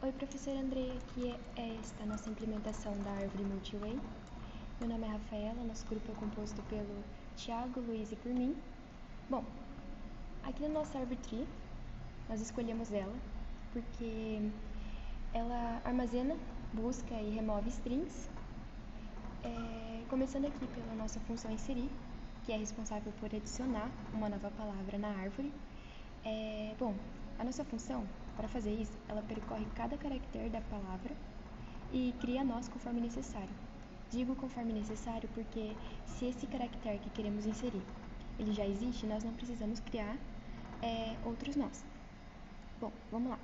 Oi, professora Andrei, aqui está a nossa implementação da árvore Multiway. Meu nome é Rafaela, nosso grupo é composto pelo Thiago, Luiz e por mim. Bom, aqui na nossa árvore tree, nós escolhemos ela porque ela armazena, busca e remove strings, começando aqui pela nossa função inserir, que é responsável por adicionar uma nova palavra na árvore. Bom, a nossa função, para fazer isso, ela percorre cada caractere da palavra e cria nós conforme necessário. Digo conforme necessário porque se esse caractere que queremos inserir, ele já existe, nós não precisamos criar outros nós. Bom, vamos lá.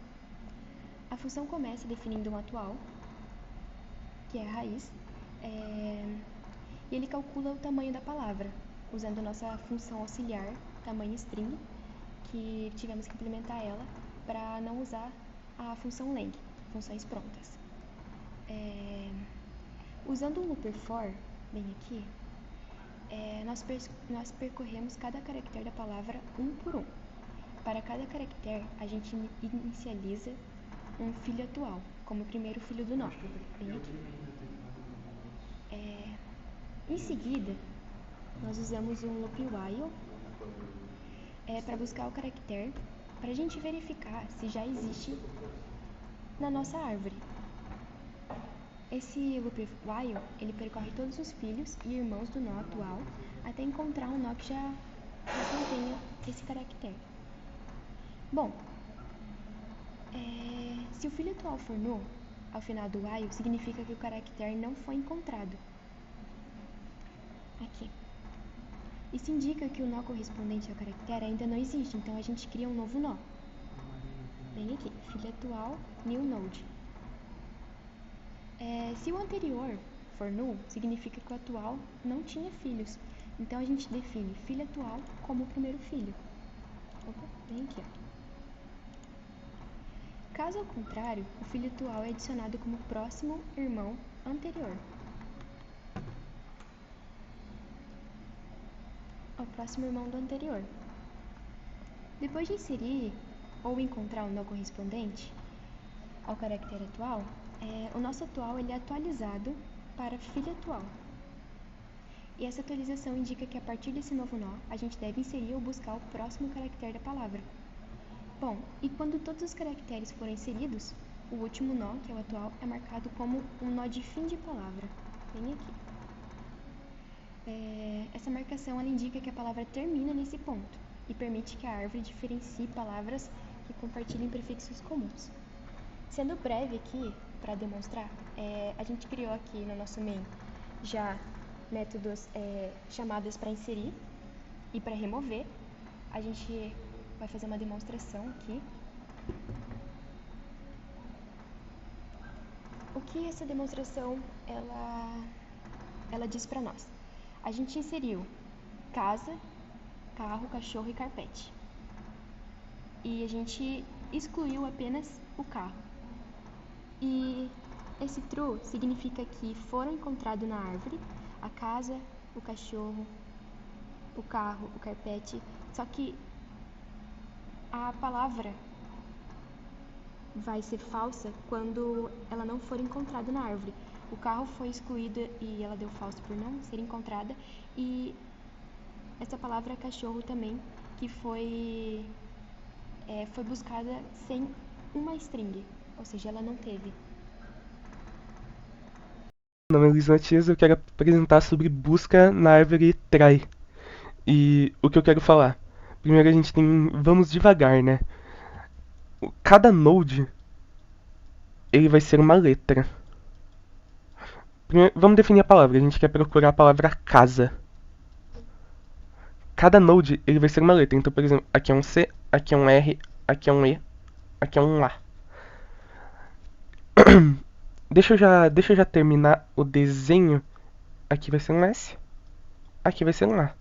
A função começa definindo um atual, que é a raiz, e ele calcula o tamanho da palavra, usando nossa função auxiliar, tamanho string, que tivemos que implementar ela para não usar a função lang, funções prontas. Usando o looper for, bem aqui, nós percorremos cada caractere da palavra um por um. Para cada caractere, a gente inicializa um filho atual, como o primeiro filho do nó, bem aqui. Em seguida, nós usamos um loop while para buscar o caractere, para a gente verificar se já existe na nossa árvore. Esse loop while, ele percorre todos os filhos e irmãos do nó atual até encontrar um nó que já contenha esse caractere. Bom, se o filho atual for null, ao final do while, significa que o caractere não foi encontrado. Aqui. Isso indica que o nó correspondente ao caractere ainda não existe, então a gente cria um novo nó. Bem aqui, filho atual, new node. Se o anterior for null, significa que o atual não tinha filhos. Então a gente define filho atual como o primeiro filho. Opa, bem aqui, ó. Caso ao contrário, o filho atual é adicionado como próximo irmão anterior. O próximo irmão do anterior. Depois de inserir ou encontrar um nó correspondente ao caractere atual, o nosso atual ele é atualizado para filho atual. E essa atualização indica que a partir desse novo nó, a gente deve inserir ou buscar o próximo caractere da palavra. Bom, e quando todos os caracteres forem inseridos, o último nó, que é o atual, é marcado como um nó de fim de palavra. Vem aqui. Essa marcação ela indica que a palavra termina nesse ponto e permite que a árvore diferencie palavras que compartilhem prefixos comuns. Sendo breve aqui, para demonstrar, a gente criou aqui no nosso main já métodos chamadas para inserir e para remover. A gente vai fazer uma demonstração aqui. O que essa demonstração ela diz para nós? A gente inseriu casa, carro, cachorro e carpete. E a gente excluiu apenas o carro. E esse true significa que foram encontrados na árvore a casa, o cachorro, o carro, o carpete, só que a palavra vai ser falsa quando ela não for encontrada na árvore. O carro foi excluído e ela deu falso por não ser encontrada, e essa palavra cachorro também, que foi buscada sem uma string, ou seja, ela não teve. Meu nome é Luiz Matias, eu quero apresentar sobre busca na árvore try. E o que eu quero falar? Primeiro a gente tem, vamos devagar, né? Cada node, ele vai ser uma letra. Primeiro, vamos definir a palavra, a gente quer procurar a palavra casa. Cada node, ele vai ser uma letra, então por exemplo, aqui é um C, aqui é um R, aqui é um E, aqui é um A. Deixa eu já terminar o desenho. Aqui vai ser um S, aqui vai ser um A.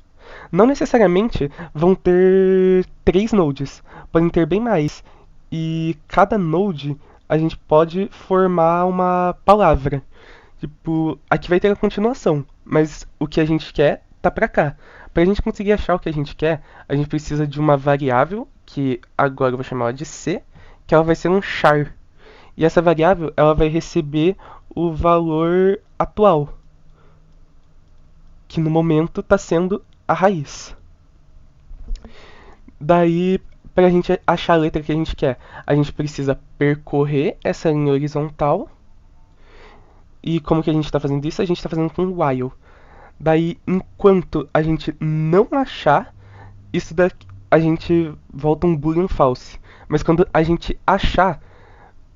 Não necessariamente vão ter 3 nodes, podem ter bem mais. E cada node a gente pode formar uma palavra. Tipo, aqui vai ter a continuação, mas o que a gente quer tá pra cá. Pra gente conseguir achar o que a gente quer, a gente precisa de uma variável, que agora eu vou chamar ela de C, que ela vai ser um char. E essa variável ela vai receber o valor atual, que no momento está sendo a raiz. Daí, para a gente achar a letra que a gente quer, a gente precisa percorrer essa linha horizontal. E como que a gente está fazendo isso? A gente está fazendo com while. Daí, enquanto a gente não achar, isso daqui, a gente volta um boolean false. Mas quando a gente achar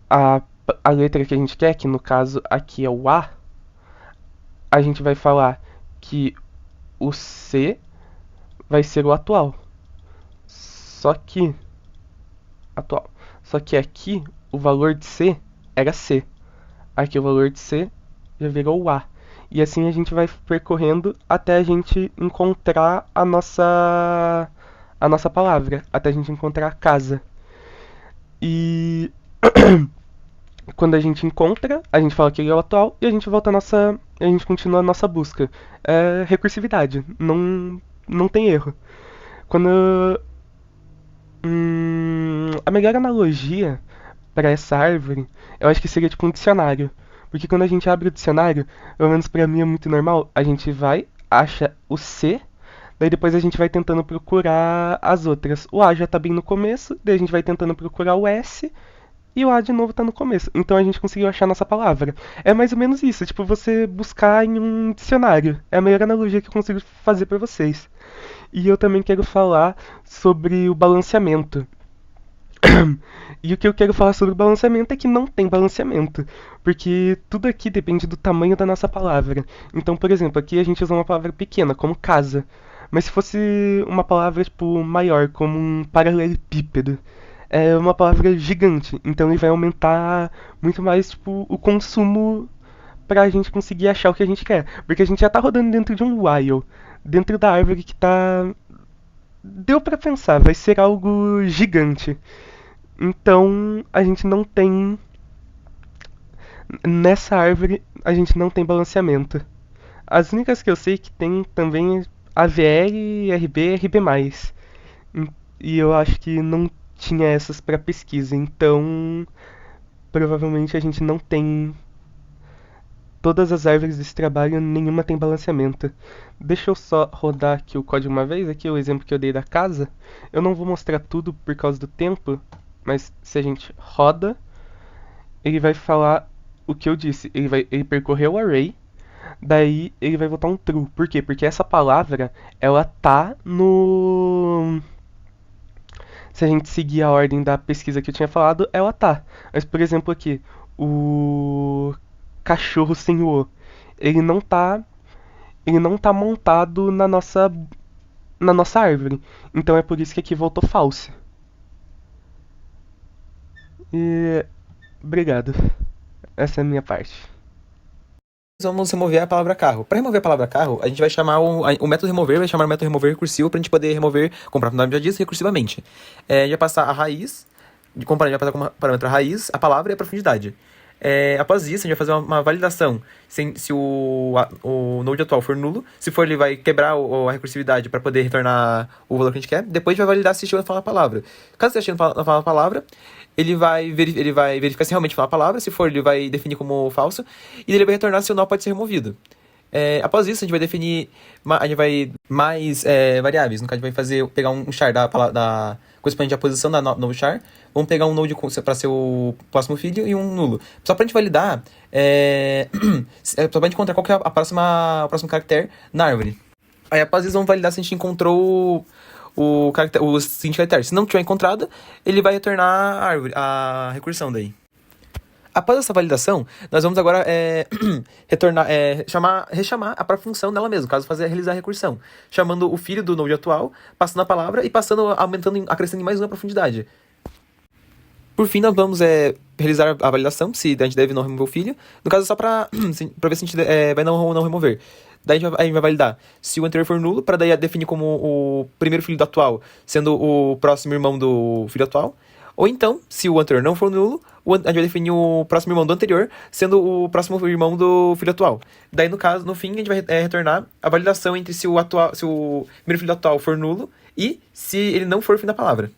a letra que a gente quer, que no caso aqui é o a gente vai falar que o C vai ser o atual. Só que atual. Só que aqui o valor de C era C. Aqui o valor de C já virou o A. E assim a gente vai percorrendo até a gente encontrar a nossa palavra, até a gente encontrar a casa. E quando a gente encontra, a gente fala que ele é o atual e a gente volta a gente continua a nossa busca. É recursividade, não tem erro. Quando a melhor analogia para essa árvore, eu acho que seria tipo um dicionário. Porque quando a gente abre o dicionário, pelo menos pra mim é muito normal, a gente vai, acha o C, daí depois a gente vai tentando procurar as outras. O A já tá bem no começo, daí a gente vai tentando procurar o S, e o A de novo tá no começo. Então a gente conseguiu achar a nossa palavra. É mais ou menos isso, tipo você buscar em um dicionário. É a melhor analogia que eu consigo fazer pra vocês. E eu também quero falar sobre o balanceamento. E o que eu quero falar sobre o balanceamento é que não tem balanceamento, porque tudo aqui depende do tamanho da nossa palavra. Então, por exemplo, aqui a gente usa uma palavra pequena, como casa. Mas se fosse uma palavra tipo maior, como um paralelepípedo, é uma palavra gigante. Então ele vai aumentar muito mais tipo o consumo pra gente conseguir achar o que a gente quer, porque a gente já tá rodando dentro de um while, dentro da árvore que tá deu pra pensar, vai ser algo gigante. Então, a gente não tem. Nessa árvore, a gente não tem balanceamento. As únicas que eu sei que tem também é AVR, RB, RB+. E eu acho que não tinha essas para pesquisa, então provavelmente a gente não tem. Todas as árvores desse trabalho, nenhuma tem balanceamento. Deixa eu só rodar aqui o código uma vez, aqui o exemplo que eu dei da casa. Eu não vou mostrar tudo por causa do tempo, mas se a gente roda, ele vai falar o que eu disse. Ele percorreu o array, daí ele vai botar um true. Por quê? Porque essa palavra, ela tá no... Se a gente seguir a ordem da pesquisa que eu tinha falado, ela tá. Mas, por exemplo, aqui, o cachorro sem o O, ele não tá, ele não tá montado na nossa árvore. Então é por isso que aqui voltou false. E obrigado. Essa é a minha parte. Vamos remover a palavra carro. Para remover a palavra carro, a gente vai chamar o método remover, vai chamar o método remover recursivo para a gente poder remover, como o próprio nome já diz, recursivamente. A gente vai passar a raiz, a gente vai passar como parâmetro a raiz, a palavra e a profundidade. Após isso, a gente vai fazer uma validação se o node atual for nulo. Se for, ele vai quebrar a recursividade para poder retornar o valor que a gente quer. Depois, a gente vai validar se estiver falando a palavra. Caso esteja falando a palavra, ele vai verificar se realmente fala a palavra. Se for, ele vai definir como falso. E ele vai retornar se o nó pode ser removido. Após isso, a gente vai definir mais variáveis. No caso, a gente vai pegar um char da correspondente à posição da novo char. Vamos pegar um node para ser o próximo filho e um nulo. Só para a gente validar, só para a gente encontrar qual que é o próximo caractere na árvore. Aí, após isso, vamos validar se a gente encontrou o seguinte caractere. Se não tiver encontrado, ele vai retornar a recursão daí. Após essa validação, nós vamos agora rechamar a própria função dela mesma, caso realizar a recursão, chamando o filho do node atual, passando a palavra e acrescentando mais uma profundidade. Por fim, nós vamos realizar a validação, se a gente deve não remover o filho. No caso, só para ver se a gente vai não remover. Daí a gente vai validar se o anterior for nulo, para daí definir como o primeiro filho do atual, sendo o próximo irmão do filho atual. Ou então, se o anterior não for nulo, a gente vai definir o próximo irmão do anterior, sendo o próximo irmão do filho atual. Daí, no fim, a gente vai retornar a validação entre se o primeiro filho do atual for nulo e se ele não for o fim da palavra.